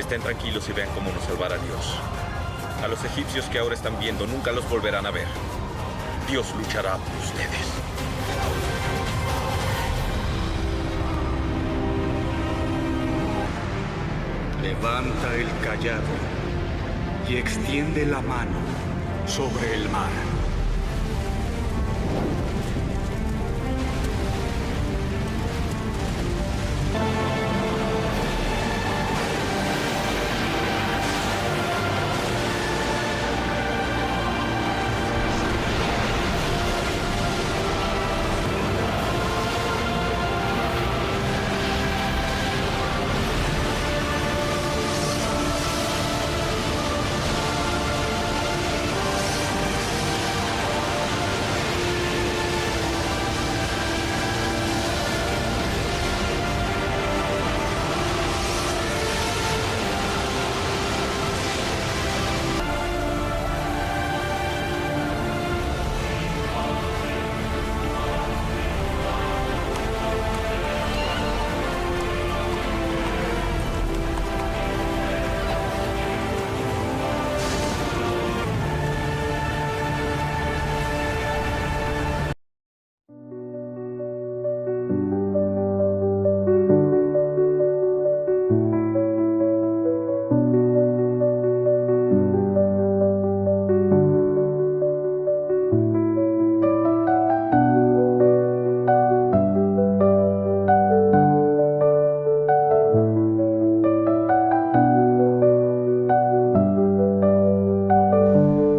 estén tranquilos y vean cómo nos salvará Dios. A los egipcios que ahora están viendo nunca los volverán a ver. Dios luchará por ustedes. Levanta el cayado y extiende la mano sobre el mar.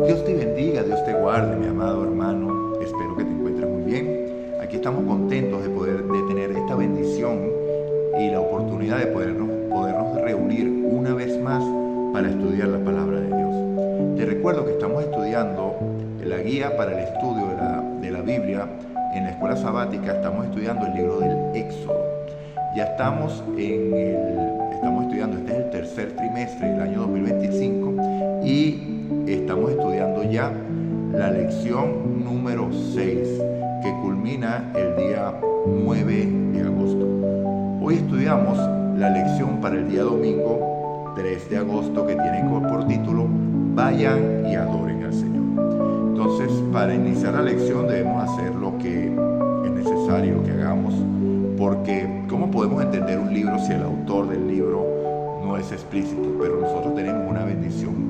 Dios te bendiga, Dios te guarde, mi amado hermano. Espero que te encuentres muy bien. Aquí estamos contentos de tener esta bendición y la oportunidad de podernos reunir una vez más para estudiar la palabra de Dios. Te recuerdo que estamos estudiando la guía para el estudio de la Biblia en la escuela sabática. Estamos estudiando el libro del Éxodo. Ya estamos estudiando, este es el tercer trimestre del año 2025 y estamos estudiando ya la lección número 6 que culmina el día 9 de agosto. Hoy estudiamos la lección para el día domingo 3 de agosto que tiene por título Vayan y adoren al Señor. Entonces, para iniciar la lección debemos hacer lo que es necesario que hagamos, porque ¿cómo podemos entender un libro si el autor del libro no es explícito? Pero nosotros tenemos una bendición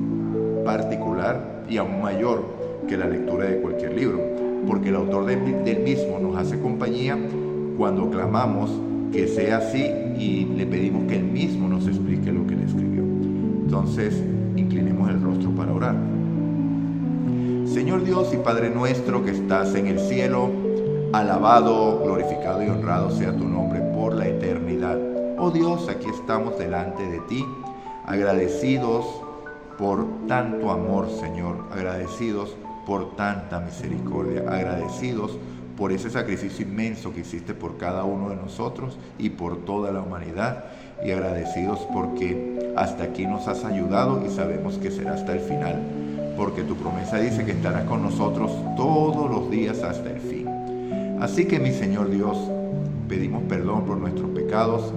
particular y aún mayor que la lectura de cualquier libro, porque el autor del mismo nos hace compañía cuando clamamos que sea así y le pedimos que él mismo nos explique lo que él escribió. Entonces, inclinemos el rostro para orar. Señor Dios y Padre nuestro que estás en el cielo, alabado, glorificado y honrado sea tu nombre por la eternidad. Oh Dios, aquí estamos delante de ti, agradecidos por tanto amor, Señor, agradecidos por tanta misericordia, agradecidos por ese sacrificio inmenso que hiciste por cada uno de nosotros y por toda la humanidad, y agradecidos porque hasta aquí nos has ayudado y sabemos que será hasta el final, porque tu promesa dice que estarás con nosotros todos los días hasta el fin. Así que, mi Señor Dios, pedimos perdón por nuestros pecados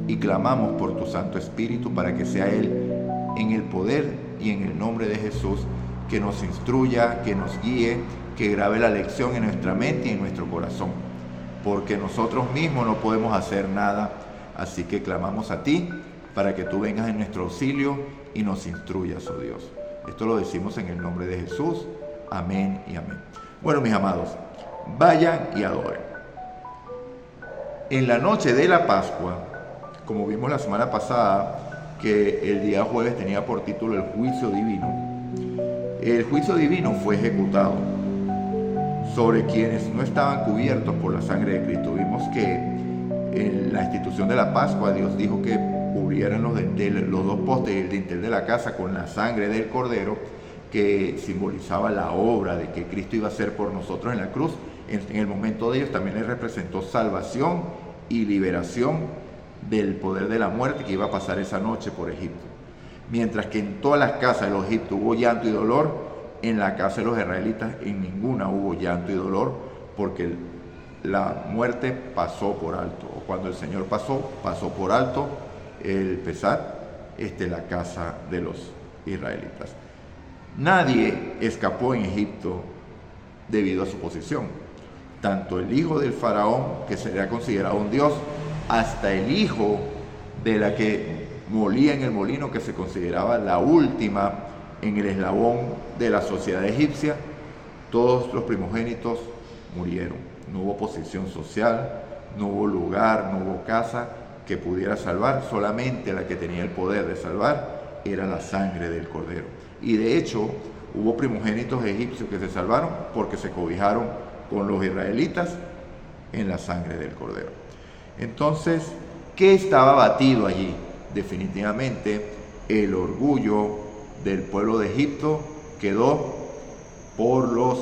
y clamamos por tu Santo Espíritu para que sea Él, en el poder y en el nombre de Jesús, que nos instruya, que nos guíe, que grabe la lección en nuestra mente y en nuestro corazón, porque nosotros mismos no podemos hacer nada. Así que clamamos a ti para que tú vengas en nuestro auxilio y nos instruyas, oh Dios. Esto lo decimos en el nombre de Jesús. Amén y amén. Bueno, mis amados, vayan y adoren. En la noche de la Pascua, como vimos la semana pasada, que el día jueves tenía por título el juicio divino. El juicio divino fue ejecutado sobre quienes no estaban cubiertos por la sangre de Cristo. Vimos que en la institución de la Pascua Dios dijo que cubrieran los dos postes y el dintel de la casa con la sangre del Cordero, que simbolizaba la obra de que Cristo iba a hacer por nosotros en la cruz. En el momento de ellos también les representó salvación y liberación del poder de la muerte que iba a pasar esa noche por Egipto. Mientras que en todas las casas de los egipcios hubo llanto y dolor, en la casa de los israelitas en ninguna hubo llanto y dolor, porque la muerte pasó por alto. O cuando el Señor pasó por alto el pesar la casa de los israelitas. Nadie escapó en Egipto debido a su posición. Tanto el hijo del faraón, que sería considerado un dios, hasta el hijo de la que molía en el molino, que se consideraba la última en el eslabón de la sociedad egipcia, todos los primogénitos murieron. No hubo posición social, no hubo lugar, no hubo casa que pudiera salvar. Solamente la que tenía el poder de salvar era la sangre del cordero. Y de hecho, hubo primogénitos egipcios que se salvaron porque se cobijaron con los israelitas en la sangre del cordero. Entonces, ¿qué estaba batido allí? Definitivamente, el orgullo del pueblo de Egipto quedó por los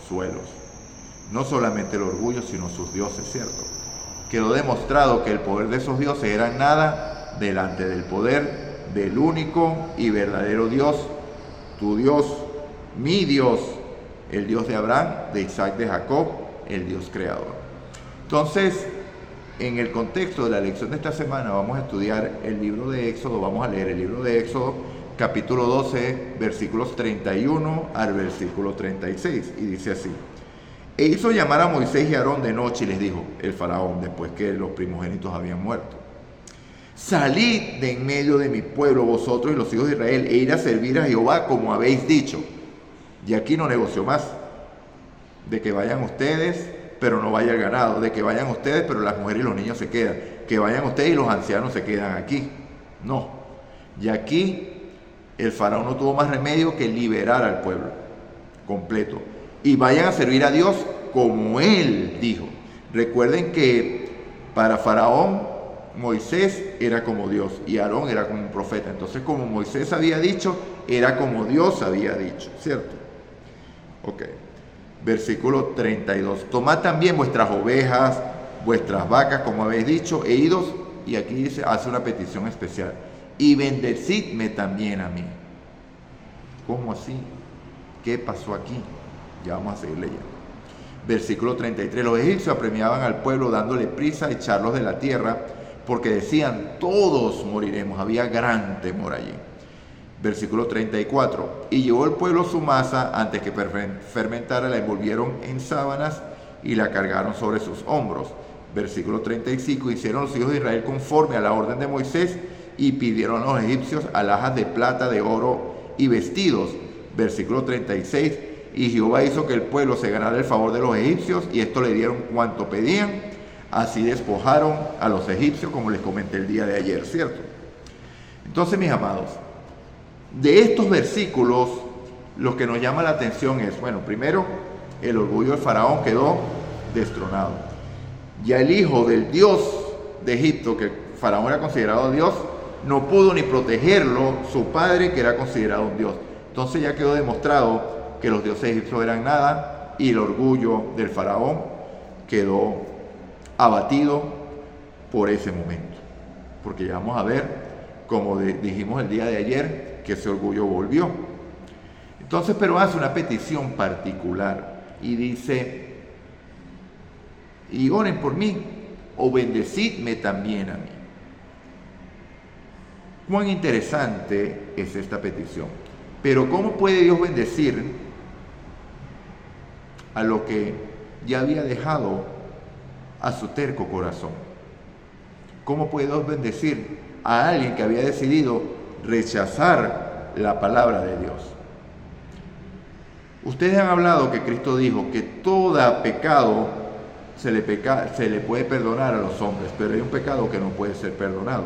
suelos. No solamente el orgullo, sino sus dioses, ¿cierto? Quedó demostrado que el poder de esos dioses era nada delante del poder del único y verdadero Dios, tu Dios, mi Dios, el Dios de Abraham, de Isaac, de Jacob, el Dios creador. Entonces, en el contexto de la lección de esta semana vamos a estudiar el libro de Éxodo, vamos a leer el libro de Éxodo, capítulo 12, versículos 31 al versículo 36, y dice así: E hizo llamar a Moisés y a Aarón de noche y les dijo, el faraón, después que los primogénitos habían muerto: Salid de en medio de mi pueblo, vosotros y los hijos de Israel, e ir a servir a Jehová como habéis dicho. Y aquí no negoció más. De que vayan ustedes, pero no vaya el ganado. De que vayan ustedes, pero las mujeres y los niños se quedan. Que vayan ustedes y los ancianos se quedan aquí. No. Y aquí el faraón no tuvo más remedio que liberar al pueblo completo. Y vayan a servir a Dios como él dijo. Recuerden que para faraón Moisés era como Dios y Aarón era como un profeta. Entonces, como Moisés había dicho, era como Dios había dicho, ¿cierto? Ok. Versículo 32. Tomad también vuestras ovejas, vuestras vacas, como habéis dicho, e idos, y aquí dice, hace una petición especial, y bendecidme también a mí. ¿Cómo así? ¿Qué pasó aquí? Ya vamos a seguir leyendo. Versículo 33. Los egipcios apremiaban al pueblo dándole prisa a echarlos de la tierra, porque decían, todos moriremos. Había gran temor allí. Versículo 34. Y llevó el pueblo su masa, antes que fermentara, la envolvieron en sábanas y la cargaron sobre sus hombros. Versículo 35. Hicieron los hijos de Israel conforme a la orden de Moisés y pidieron a los egipcios alhajas de plata, de oro y vestidos. Versículo 36. Y Jehová hizo que el pueblo se ganara el favor de los egipcios, y esto le dieron cuanto pedían. Así despojaron a los egipcios, como les comenté el día de ayer, ¿cierto? Entonces, mis amados, de estos versículos, lo que nos llama la atención es, bueno, primero, el orgullo del faraón quedó destronado. Ya el hijo del dios de Egipto, que el faraón era considerado Dios, no pudo ni protegerlo, su padre, que era considerado un dios. Entonces ya quedó demostrado que los dioses egipcios eran nada, y el orgullo del faraón quedó abatido por ese momento. Porque ya vamos a ver, como dijimos el día de ayer, que ese orgullo volvió. Entonces, pero hace una petición particular y dice, y oren por mí, o bendecidme también a mí. Cuán interesante es esta petición. Pero ¿cómo puede Dios bendecir a lo que ya había dejado a su terco corazón? ¿Cómo puede Dios bendecir a alguien que había decidido rechazar la palabra de Dios? Ustedes han hablado que Cristo dijo que todo pecado se le puede perdonar a los hombres, pero hay un pecado que no puede ser perdonado,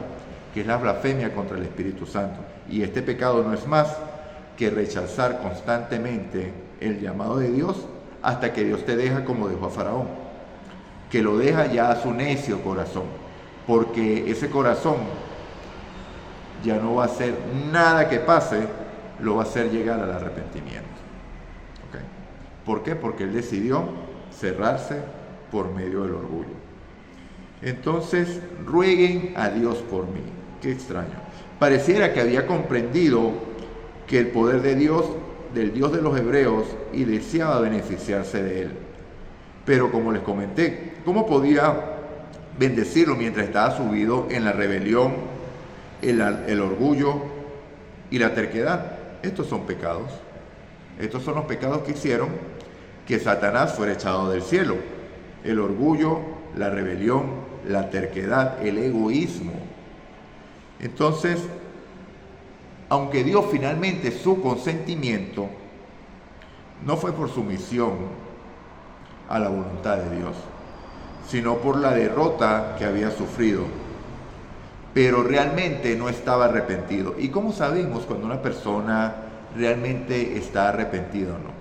que es la blasfemia contra el Espíritu Santo. Y este pecado no es más que rechazar constantemente el llamado de Dios, hasta que Dios te deja como dejó a Faraón, que lo deja ya a su necio corazón, porque ese corazón ya no va a hacer nada que pase, lo va a hacer llegar al arrepentimiento. ¿Okay? ¿Por qué? Porque él decidió cerrarse por medio del orgullo. Entonces, rueguen a Dios por mí. Qué extraño. Pareciera que había comprendido que el poder de Dios, del Dios de los hebreos, y deseaba beneficiarse de él. Pero como les comenté, ¿cómo podía bendecirlo mientras estaba subido en la rebelión, el orgullo y la terquedad. Estos son pecados. Estos son los pecados que hicieron que Satanás fuera echado del cielo. El orgullo, la rebelión, la terquedad, el egoísmo. Entonces, aunque dio finalmente su consentimiento, no fue por sumisión a la voluntad de Dios, sino por la derrota que había sufrido. Pero realmente no estaba arrepentido. ¿Y cómo sabemos cuando una persona realmente está arrepentida o no?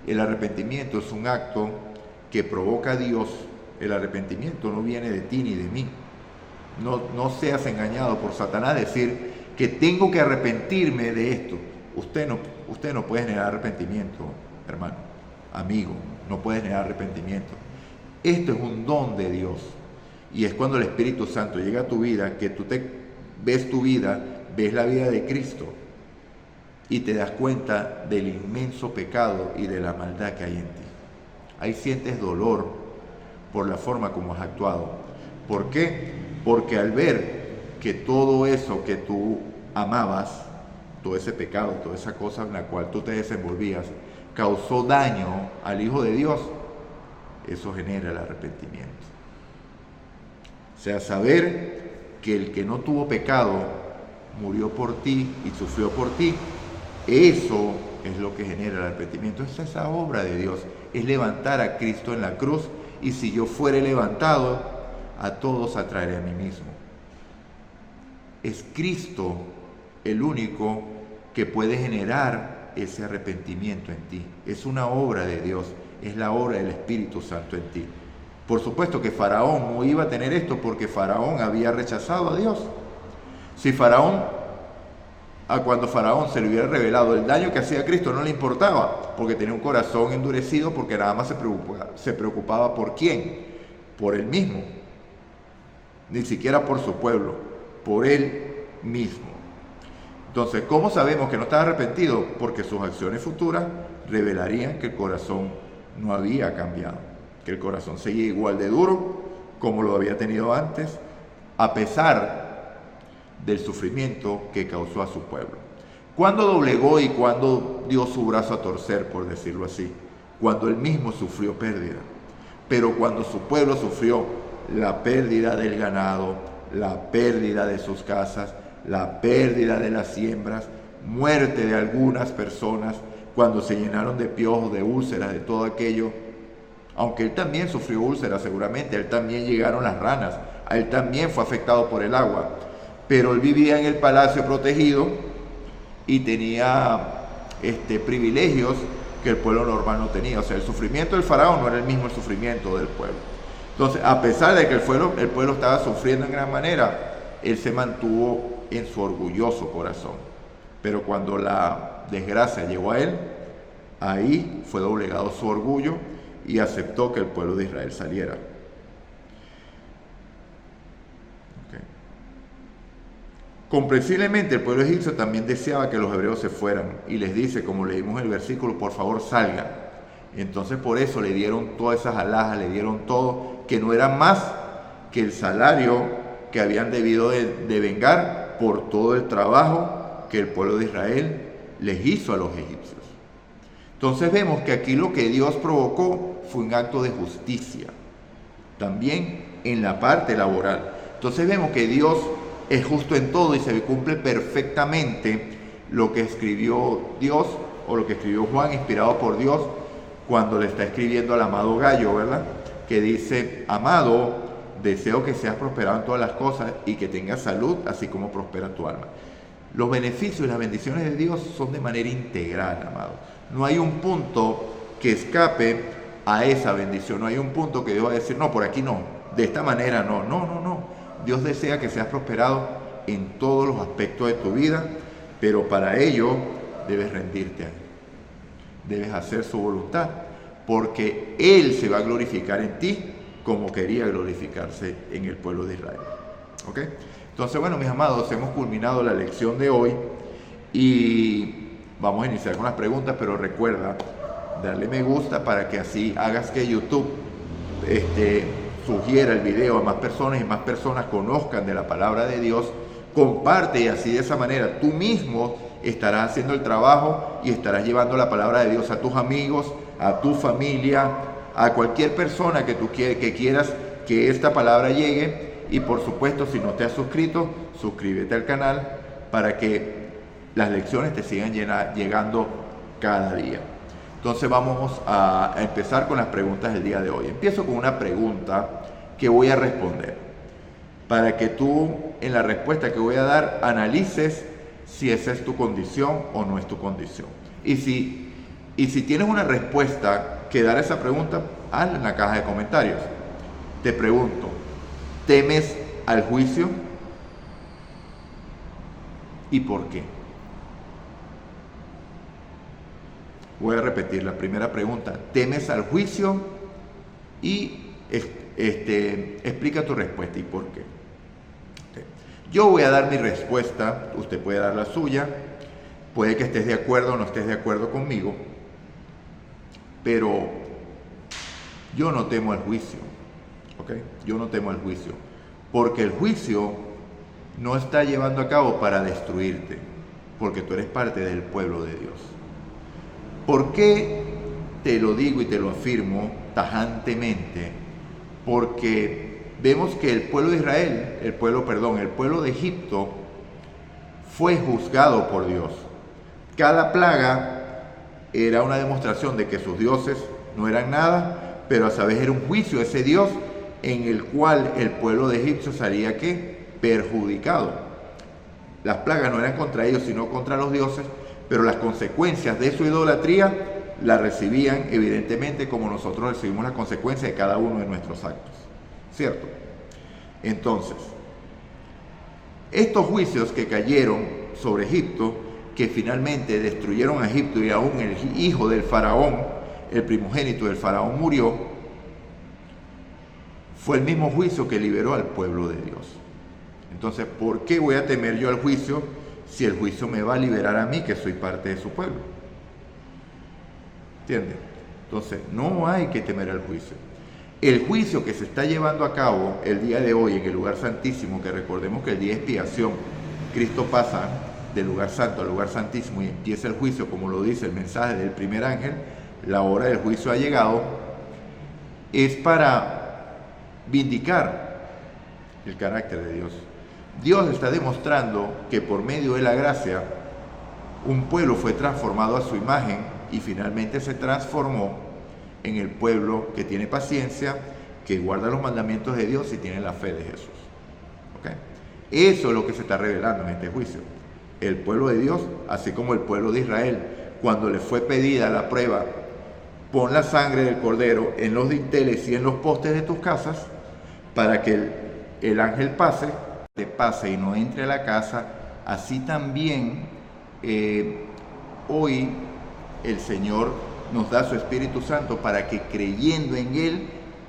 El arrepentimiento es un acto que provoca a Dios. El arrepentimiento no viene de ti ni de mí. No seas engañado por Satanás decir que tengo que arrepentirme de esto. Usted no puede generar arrepentimiento, hermano, amigo, no puede generar arrepentimiento. Esto es un don de Dios. Y es cuando el Espíritu Santo llega a tu vida, que tú ves tu vida, ves la vida de Cristo y te das cuenta del inmenso pecado y de la maldad que hay en ti. Ahí sientes dolor por la forma como has actuado. ¿Por qué? Porque al ver que todo eso que tú amabas, todo ese pecado, toda esa cosa en la cual tú te desenvolvías, causó daño al Hijo de Dios, eso genera el arrepentimiento. O sea, saber que el que no tuvo pecado murió por ti y sufrió por ti, eso es lo que genera el arrepentimiento. Esa es la obra de Dios, es levantar a Cristo en la cruz, y si yo fuere levantado, a todos atraeré a mí mismo. Es Cristo el único que puede generar ese arrepentimiento en ti. Es una obra de Dios, es la obra del Espíritu Santo en ti. Por supuesto que Faraón no iba a tener esto porque Faraón había rechazado a Dios. Si cuando Faraón se le hubiera revelado el daño que hacía a Cristo, no le importaba, porque tenía un corazón endurecido, porque nada más se preocupaba por quién, por él mismo, ni siquiera por su pueblo, por él mismo. Entonces, ¿cómo sabemos que no estaba arrepentido? Porque sus acciones futuras revelarían que el corazón no había cambiado, que el corazón seguía igual de duro como lo había tenido antes, a pesar del sufrimiento que causó a su pueblo. ¿Cuándo doblegó y cuándo dio su brazo a torcer, por decirlo así? Cuando él mismo sufrió pérdida. Pero cuando su pueblo sufrió la pérdida del ganado, la pérdida de sus casas, la pérdida de las siembras, muerte de algunas personas, cuando se llenaron de piojos, de úlceras, de todo aquello, aunque él también sufrió úlceras seguramente, a él también llegaron las ranas, a él también fue afectado por el agua, pero él vivía en el palacio protegido y tenía privilegios que el pueblo normal no tenía. O sea, el sufrimiento del faraón no era el mismo el sufrimiento del pueblo. Entonces, a pesar de que el pueblo estaba sufriendo en gran manera, él se mantuvo en su orgulloso corazón. Pero cuando la desgracia llegó a él, ahí fue doblegado su orgullo y aceptó que el pueblo de Israel saliera. Comprensiblemente el pueblo egipcio también deseaba que los hebreos se fueran y les dice, como leímos en el versículo, por favor salgan. Entonces por eso le dieron todas esas alhajas, le dieron todo, que no era más que el salario que habían debido de vengar por todo el trabajo que el pueblo de Israel les hizo a los egipcios. Entonces vemos que aquí lo que Dios provocó fue un acto de justicia, también en la parte laboral. Entonces vemos que Dios es justo en todo y se cumple perfectamente lo que escribió Dios o lo que escribió Juan, inspirado por Dios, cuando le está escribiendo al amado Gallo, ¿verdad? Que dice, amado, deseo que seas prosperado en todas las cosas y que tengas salud, así como prospera tu alma. Los beneficios y las bendiciones de Dios son de manera integral, amado. No hay un punto que escape a esa bendición, no hay un punto que Dios va a decir, no, por aquí no, de esta manera no. Dios desea que seas prosperado en todos los aspectos de tu vida, pero para ello debes rendirte a Él. Debes hacer su voluntad, porque Él se va a glorificar en ti como quería glorificarse en el pueblo de Israel. ¿Ok? Entonces, bueno, mis amados, hemos culminado la lección de hoy y vamos a iniciar con las preguntas, pero recuerda darle me gusta para que así hagas que YouTube sugiera el video a más personas y más personas conozcan de la palabra de Dios comparte, y así de esa manera tú mismo estarás haciendo el trabajo y estarás llevando la palabra de Dios a tus amigos, a tu familia, a cualquier persona que que quieras que esta palabra llegue. Y por supuesto, si no te has suscrito, suscríbete al canal para que las lecciones te sigan llegando cada día. Entonces vamos a empezar con las preguntas del día de hoy. Empiezo con una pregunta que voy a responder, para que tú en la respuesta que voy a dar analices si esa es tu condición o no es tu condición. Y si tienes una respuesta que dar a esa pregunta, hazla en la caja de comentarios. Te pregunto, ¿temes al juicio? ¿Y por qué? Voy a repetir la primera pregunta. ¿Temes al juicio? Y explica tu respuesta y por qué. Okay. Yo voy a dar mi respuesta, usted puede dar la suya, puede que estés de acuerdo o no estés de acuerdo conmigo, pero yo no temo al juicio. ¿Okay? Yo no temo al juicio, porque el juicio no está llevando a cabo para destruirte, porque tú eres parte del pueblo de Dios. ¿Por qué te lo digo y te lo afirmo tajantemente? Porque vemos que el pueblo de Israel, el pueblo de Egipto fue juzgado por Dios. Cada plaga era una demostración de que sus dioses no eran nada, pero a saber era un juicio a ese Dios en el cual el pueblo de Egipto salía ¿qué? Perjudicado. Las plagas no eran contra ellos, sino contra los dioses, pero las consecuencias de su idolatría las recibían evidentemente como nosotros recibimos las consecuencias de cada uno de nuestros actos. ¿Cierto? Entonces, estos juicios que cayeron sobre Egipto, que finalmente destruyeron a Egipto y aún el hijo del faraón, el primogénito del faraón murió, fue el mismo juicio que liberó al pueblo de Dios. Entonces, ¿por qué voy a temer yo al juicio si el juicio me va a liberar a mí, que soy parte de su pueblo? ¿Entienden? Entonces, no hay que temer al juicio. El juicio que se está llevando a cabo el día de hoy en el lugar santísimo, que recordemos que el día de expiación, Cristo pasa del lugar santo al lugar santísimo y empieza el juicio, como lo dice el mensaje del primer ángel, la hora del juicio ha llegado, es para vindicar el carácter de Dios. Dios está demostrando que por medio de la gracia un pueblo fue transformado a su imagen y finalmente se transformó en el pueblo que tiene paciencia, que guarda los mandamientos de Dios y tiene la fe de Jesús. ¿Okay? Eso es lo que se está revelando en este juicio. El pueblo de Dios, así como el pueblo de Israel, cuando le fue pedida la prueba, pon la sangre del cordero en los dinteles y en los postes de tus casas, para que el ángel te pase y no entre a la casa. Así también hoy el Señor nos da su Espíritu Santo para que creyendo en Él,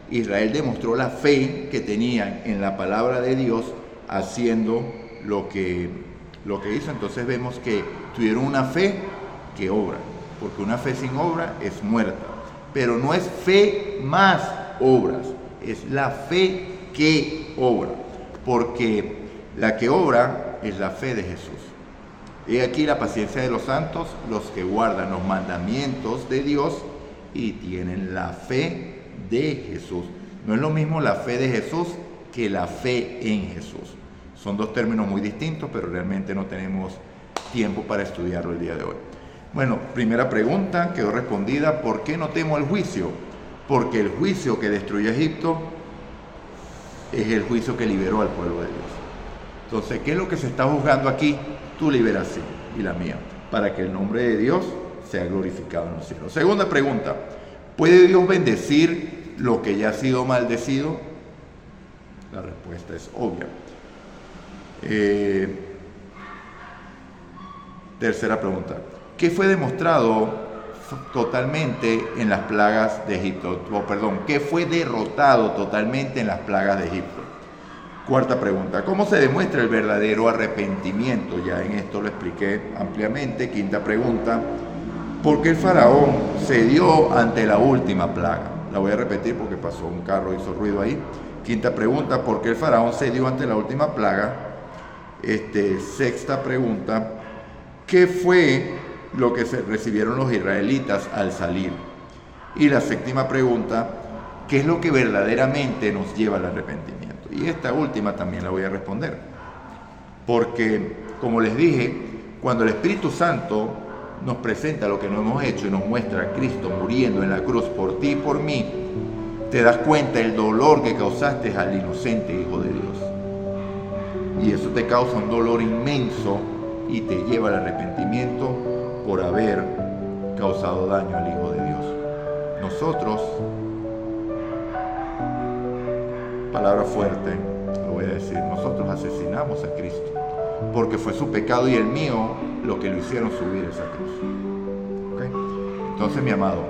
Israel demostró la fe que tenían en la palabra de Dios, haciendo lo que hizo. Entonces vemos que tuvieron una fe que obra, porque una fe sin obra es muerta. Pero no es fe más obras, es la fe que obra, porque la que obra es la fe de Jesús. He aquí la paciencia de los santos, los que guardan los mandamientos de Dios y tienen la fe de Jesús. No es lo mismo la fe de Jesús que la fe en Jesús. Son dos términos muy distintos, pero realmente no tenemos tiempo para estudiarlo el día de hoy. Bueno, primera pregunta quedó respondida. ¿Por qué no temo el juicio? Porque el juicio que destruyó Egipto es el juicio que liberó al pueblo de Dios. Entonces, ¿qué es lo que se está juzgando aquí? Tu liberación y la mía, para que el nombre de Dios sea glorificado en los cielos. Segunda pregunta, ¿puede Dios bendecir lo que ya ha sido maldecido? La respuesta es obvia. Tercera pregunta, ¿qué fue demostrado totalmente en las plagas de Egipto? ¿Qué fue derrotado totalmente en las plagas de Egipto? Cuarta pregunta, ¿cómo se demuestra el verdadero arrepentimiento? Ya en esto lo expliqué ampliamente. Quinta pregunta, ¿por qué el faraón cedió ante la última plaga? La voy a repetir porque pasó un carro, hizo ruido ahí. Quinta pregunta, ¿por qué el faraón cedió ante la última plaga? Sexta pregunta: ¿qué fue lo que recibieron los israelitas al salir? Y la séptima pregunta: ¿qué es lo que verdaderamente nos lleva al arrepentimiento? Y esta última también la voy a responder, porque, como les dije, cuando el Espíritu Santo nos presenta lo que no hemos hecho y nos muestra a Cristo muriendo en la cruz por ti y por mí, te das cuenta del dolor que causaste al inocente Hijo de Dios. Y eso te causa un dolor inmenso y te lleva al arrepentimiento por haber causado daño al Hijo de Dios. Nosotros, palabra fuerte, lo voy a decir, nosotros asesinamos a Cristo, porque fue su pecado y el mío lo que lo hicieron subir esa cruz. ¿Okay? Entonces, mi amado,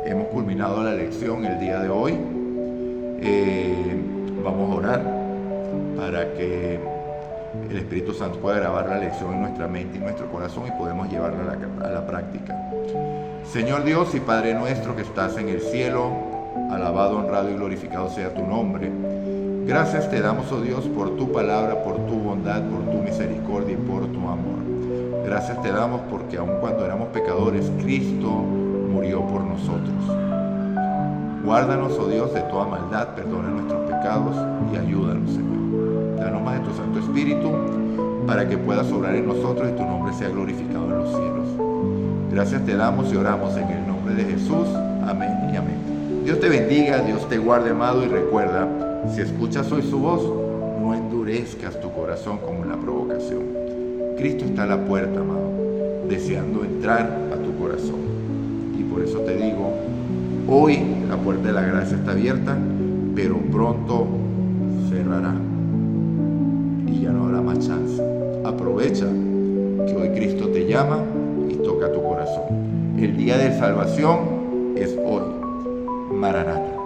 hemos culminado la lección el día de hoy. Vamos a orar para que el Espíritu Santo pueda grabar la lección en nuestra mente y nuestro corazón y podemos llevarla a la práctica. Señor Dios y Padre nuestro que estás en el cielo, alabado, honrado y glorificado sea tu nombre. Gracias te damos, oh Dios, por tu palabra, por tu bondad, por tu misericordia y por tu amor. Gracias te damos porque aun cuando éramos pecadores, Cristo murió por nosotros. Guárdanos, oh Dios, de toda maldad, perdona nuestros pecados y ayúdanos, Señor. Danos más de tu Santo Espíritu para que puedas obrar en nosotros y tu nombre sea glorificado en los cielos. Gracias te damos y oramos en el nombre de Jesús. Amén y amén. Dios te bendiga, Dios te guarde, amado, y recuerda, si escuchas hoy su voz, no endurezcas tu corazón como en la provocación. Cristo está a la puerta, amado, deseando entrar a tu corazón. Y por eso te digo, hoy la puerta de la gracia está abierta, pero pronto cerrará y ya no habrá más chance. Aprovecha que hoy Cristo te llama y toca tu corazón. El día de salvación es hoy. Maranata.